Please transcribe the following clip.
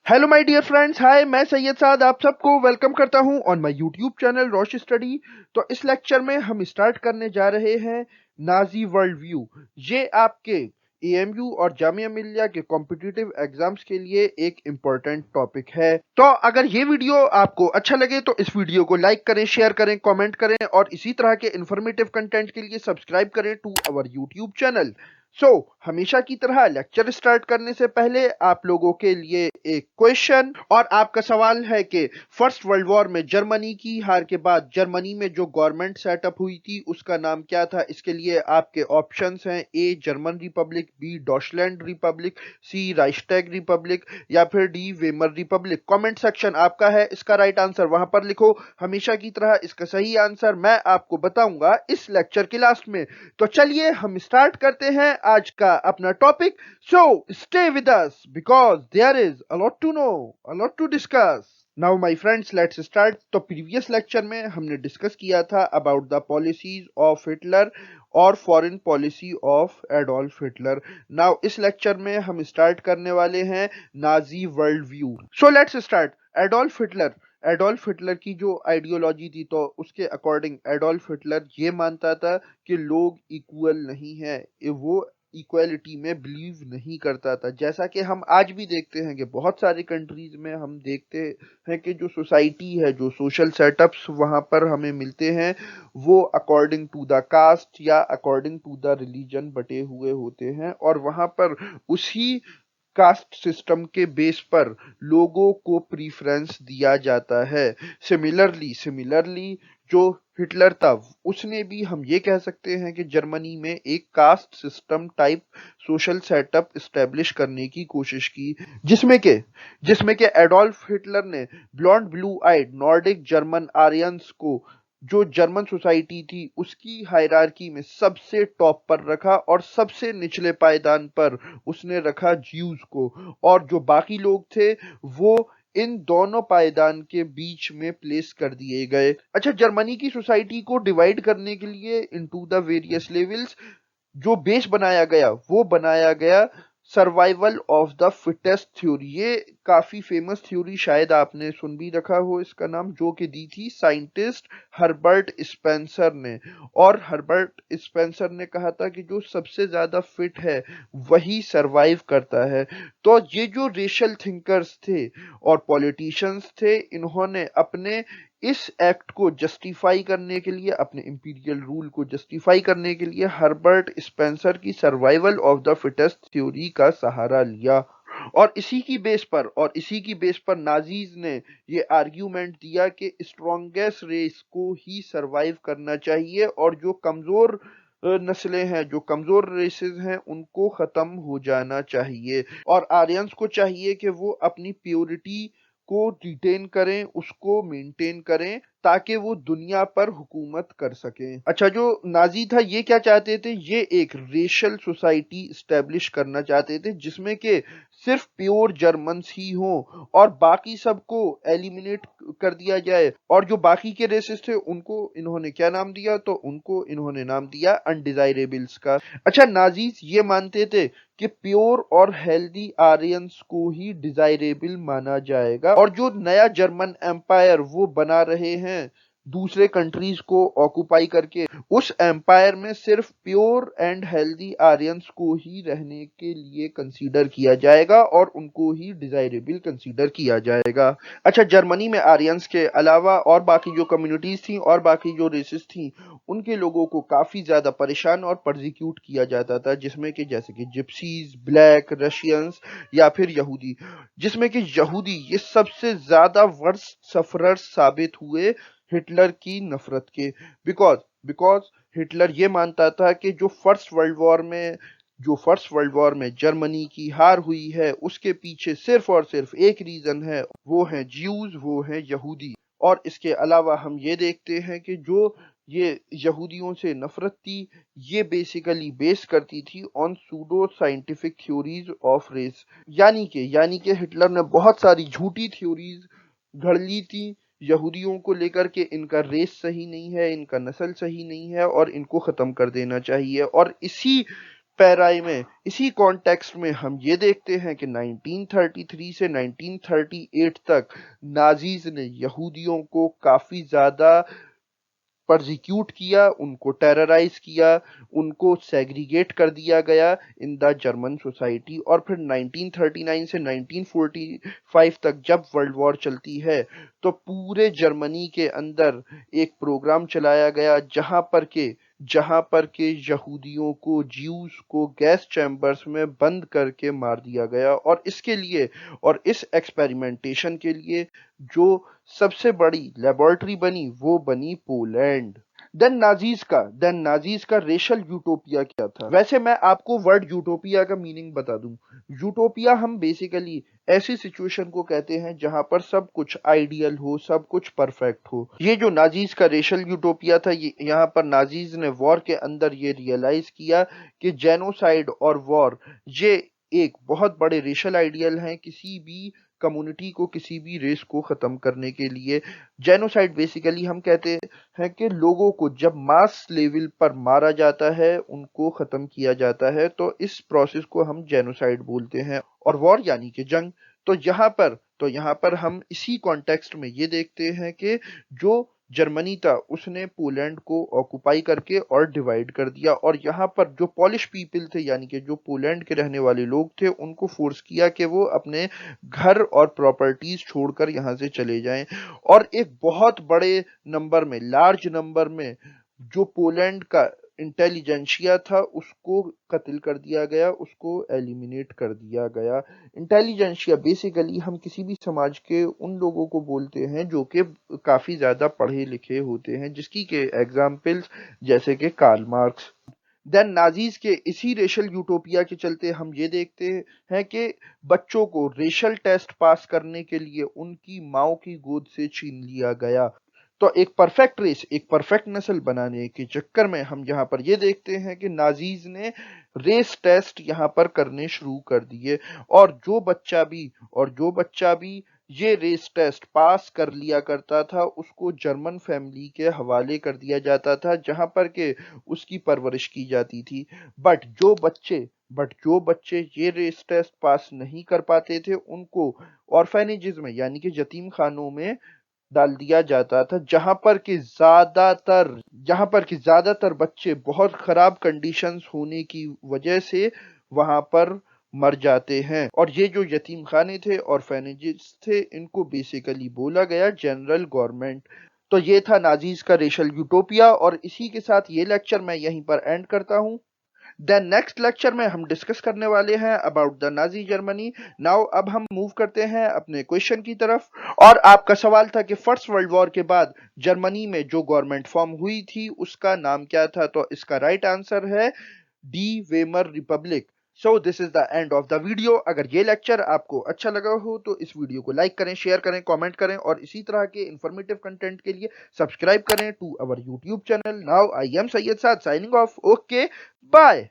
Hello my dear friends, hi, मैं सैयद साद आप सबको वेलकम करता हूं on my YouTube channel Rosh study. तो इस लेक्चर में हम स्टार्ट करने जा रहे हैं नाजी वर्ल्ड व्यू। ये आपके एएमयू और जामिया मिलिया के कॉम्पिटिटिव एग्जाम्स के लिए एक इम्पोर्टेंट टॉपिक है। तो अगर ये वीडियो आपको अच्छा लगे तो इस वीडियो को लाइक करें, शेयर करें, कमेंट करें और इसी तरह के इंफॉर्मेटिव कंटेंट के लिए सब्सक्राइब करें टू अवर यूट्यूब चैनल। हमेशा की तरह लेक्चर स्टार्ट करने से पहले आप लोगों के लिए एक क्वेश्चन, और आपका सवाल है कि फर्स्ट वर्ल्ड वॉर में जर्मनी की हार के बाद जर्मनी में जो गवर्नमेंट सेटअप हुई थी उसका नाम क्या था। इसके लिए आपके ऑप्शंस हैं A German republic, B Deutschland republic, C Reichstag republic या फिर D Weimar republic. Comment section आपका है, इसका राइट आंसर वहां पर लिखो। हमेशा की तरह इसका सही आंसर मैं आपको बताऊंगा इस लेक्चर के लास्ट में। तो चलिए हम स्टार्ट करते हैं आज का अपना topic. So stay with us because there is a lot to know, a lot to discuss. Now my friends, let's start. तो प्रीवियस लेक्चर में हमने डिस्कस किया था about the policies of Hitler और foreign policy of Adolf Hitler. Now इस lecture में हम start करने वाले हैं Nazi world view. So let's start. Adolf Hitler की जो आइडियोलॉजी थी, तो उसके अकॉर्डिंग एडोल्फ हिटलर ये मानता था कि लोग इक्वल नहीं है, वो इक्वालिटी में बिलीव नहीं करता था। जैसा कि हम आज भी देखते हैं कि बहुत सारी कंट्रीज में हम देखते हैं कि जो सोसाइटी है, जो सोशल सेटअप्स वहाँ पर हमें मिलते हैं, वो अकॉर्डिंग टू द कास्ट या अकॉर्डिंग टू द रिलीजन बटे हुए होते हैं, और वहाँ पर उसी कास्ट सिस्टम के बेस पर लोगों को प्रीफरेंस दिया जाता है। सिमिलरली जो हिटलर था, उसने भी हम ये कह सकते हैं कि जर्मनी में एक caste system type social setup establish करने की कोशिश की, जिसमें के एडोल्फ हिटलर ने blonde blue eyed Nordic German Aryans को, जो जर्मन सोसाइटी थी, उसकी हायरार्की में सबसे टॉप पर रखा और सबसे निचले पायदान पर उसने रखा ज्यूज को, और जो बाकी लोग थे वो इन दोनों पायदान के बीच में प्लेस कर दिए गए। अच्छा, जर्मनी की सोसाइटी को डिवाइड करने के लिए इनटू द वेरियस लेवल्स जो बेस बनाया गया survival of the fittest theory. ये काफी फेमस थ्योरी, शायद आपने सुन भी रखा हो इसका नाम, जो कि दी थी साइंटिस्ट हर्बर्ट स्पेंसर ने। और हर्बर्ट स्पेंसर ने कहा था कि जो सबसे ज्यादा फिट है वही सरवाइव करता है। तो ये जो रेशियल थिंकर्स थे और पॉलिटिशियंस थे, इन्होंने अपने इस एक्ट को जस्टिफाई करने के लिए, अपने इंपीरियल रूल को जस्टिफाई करने के लिए हर्बर्ट स्पेंसर की survival of the fittest theory का सहारा लिया। और इसी की बेस पर नाजीज ने ये आर्ग्यूमेंट दिया कि स्ट्रॉन्गेस्ट रेस को ही सरवाइव करना चाहिए, और जो कमजोर नस्लें हैं, जो कमजोर रेसेस हैं, उनको खत्म हो जाना चाहिए। और आर्यंस को चाहिए कि वो अपनी प्योरिटी को रिटेन करें, उसको मेंटेन करें, ताकि वो दुनिया पर हुकूमत कर सकें। अच्छा, जो नाजी था ये क्या चाहते थे, ये एक रेशियल सोसाइटी स्टैब्लिश करना चाहते थे जिसमें के सिर्फ प्योर जर्मन्स ही हों और बाकी सबको एलिमिनेट कर दिया जाए। और जो बाकी के रेसेस थे उनको इन्होंने क्या नाम दिया, तो उनको इन्होंने नाम दिया अनडिजायरेबल्स का। अच्छा, नाजीज ये मानते थे कि प्योर और हेल्दी आर्यंस को ही डिजायरेबल माना जाएगा, और जो नया जर्मन एम्पायर वो बना रहे हैं दूसरे कंट्रीज को ऑक्युपाई करके, उस एम्पायर में सिर्फ प्योर एंड हेल्दी आर्यंस को ही रहने के लिए कंसीडर किया जाएगा और उनको ही डिजायरेबल कंसीडर किया जाएगा। अच्छा, जर्मनी में आर्यंस के अलावा और बाकी जो कम्युनिटीज थी और बाकी जो रेसेस थी, उनके लोगों को काफी ज्यादा परेशान और परसिक्यूट किया जाता था, जिसमें कि जैसे कि जिप्सीज, ब्लैक रशियंस या फिर यहूदी, जिसमें कि यहूदी ये सबसे ज्यादा वर्स्ट सफरर्स साबित हुए हिटलर की नफरत के। बिकॉज हिटलर ये मानता था कि जो फर्स्ट वर्ल्ड वॉर में जर्मनी की हार हुई है, उसके पीछे सिर्फ और सिर्फ एक रीजन है, वो है ज्यूज, वो है यहूदी। और इसके अलावा हम ये देखते हैं कि जो ये यहूदियों से नफरत थी, ये बेसिकली बेस करती थी on pseudo scientific theories of race. यानी कि हिटलर ने बहुत सारी झूठी थ्योरीज घड़ ली थी यहूदियों को लेकर के, इनका रेस सही नहीं है, इनका नस्ल सही नहीं है और इनको खत्म कर देना चाहिए। और इसी पैराई में इसी कॉन्टेक्स्ट में हम ये देखते हैं कि 1933 से 1938 तक नाजीज ने यहूदियों को काफी ज्यादा परसिक्यूट किया, उनको टेरराइज किया, उनको सेग्रीगेट कर दिया गया इन द जर्मन सोसाइटी। और फिर 1939 से 1945 तक जब वर्ल्ड वॉर चलती है तो पूरे जर्मनी के अंदर एक प्रोग्राम चलाया गया जहां पर के यहूदियों को, ज्यूस को गैस चैम्बर्स में बंद करके मार दिया गया। और इस एक्सपेरिमेंटेशन के लिए जो सबसे बड़ी लेबोरेटरी बनी वो बनी पोलैंड। देन नाजीज का रेशल यूटोपिया क्या था? वैसे मैं आपको वर्ड यूटोपिया का मीनिंग बता दूं। यूटोपिया हम बेसिकली ऐसी सिचुएशन को कहते हैं जहां पर सब कुछ आइडियल हो, सब कुछ परफेक्ट हो। ये जो नाजीज का रेशल यूटोपिया था, ये यहाँ पर नाजीज ने वॉर के अंदर ये रियलाइज किया कि जेनोसाइड और वॉर ये एक बहुत बड़े रेशल आइडियल हैं किसी भी कम्युनिटी को, किसी भी रेस को खत्म करने के लिए। जेनोसाइड बेसिकली हम कहते हैं कि लोगों को जब मास लेवल पर मारा जाता है, उनको खत्म किया जाता है, तो इस प्रोसेस को हम जेनोसाइड बोलते हैं। और वॉर यानी कि जंग। तो यहाँ पर हम इसी कॉन्टेक्स्ट में ये देखते हैं कि जो जर्मनी था उसने पोलैंड को ऑक्युपाई करके और डिवाइड कर दिया, और यहाँ पर जो पॉलिश पीपल थे यानी कि जो पोलैंड के रहने वाले लोग थे, उनको फोर्स किया कि वो अपने घर और प्रॉपर्टीज छोड़कर यहाँ से चले जाएं। और एक बहुत बड़े नंबर में, लार्ज नंबर में जो पोलैंड का इंटेलिजेंशिया था उसको कत्ल कर दिया गया, उसको एलिमिनेट कर दिया गया। इंटेलिजेंशिया बेसिकली हम किसी भी समाज के उन लोगों को बोलते हैं जो कि काफी ज्यादा पढ़े लिखे होते हैं, जिसकी के एग्जाम्पल्स जैसे कि कार्ल मार्क्स। देन नाजीज के इसी रेशल यूटोपिया के चलते हम ये देखते हैं कि बच्चों को रेशल टेस्ट पास करने के लिए उनकी माओ की गोद से छीन लिया गया। तो एक परफेक्ट रेस, एक परफेक्ट नस्ल बनाने के चक्कर में हम यहाँ पर ये देखते हैं कि नाजीज ने रेस टेस्ट यहाँ पर करने शुरू कर दिए। और जो बच्चा भी ये रेस टेस्ट पास कर लिया करता था उसको जर्मन फैमिली के हवाले कर दिया जाता था, जहां पर के उसकी परवरिश की जाती थी। बट जो बच्चे ये रेस टेस्ट पास नहीं कर पाते थे उनको ऑर्फेनेजेस में यानी कि यतीम खानों में डाल दिया जाता था, जहां पर कि ज्यादातर बच्चे बहुत खराब कंडीशंस होने की वजह से वहां पर मर जाते हैं। और ये जो यतीम खाने थे, ऑर्फेनेजेस थे, इनको बेसिकली बोला गया जनरल गवर्नमेंट। तो ये था नाजीज का रेशल यूटोपिया, और इसी के साथ ये लेक्चर मैं यहीं पर एंड करता हूं। देन नेक्स्ट लेक्चर में हम डिस्कस करने वाले हैं about the Nazi Germany. Now अब हम मूव करते हैं अपने क्वेश्चन की तरफ। और आपका सवाल था कि फर्स्ट वर्ल्ड वॉर के बाद जर्मनी में जो गवर्नमेंट फॉर्म हुई थी उसका नाम क्या था? तो इसका राइट आंसर है D Weimar Republic. So this is the end of the video. अगर ये लेक्चर आपको अच्छा लगा हो तो इस वीडियो को लाइक करें, शेयर करें, कमेंट करें, और इसी तरह के इंफॉर्मेटिव कंटेंट के लिए सब्सक्राइब करें to our YouTube channel. Now I am Syed Saad signing off. Okay, bye.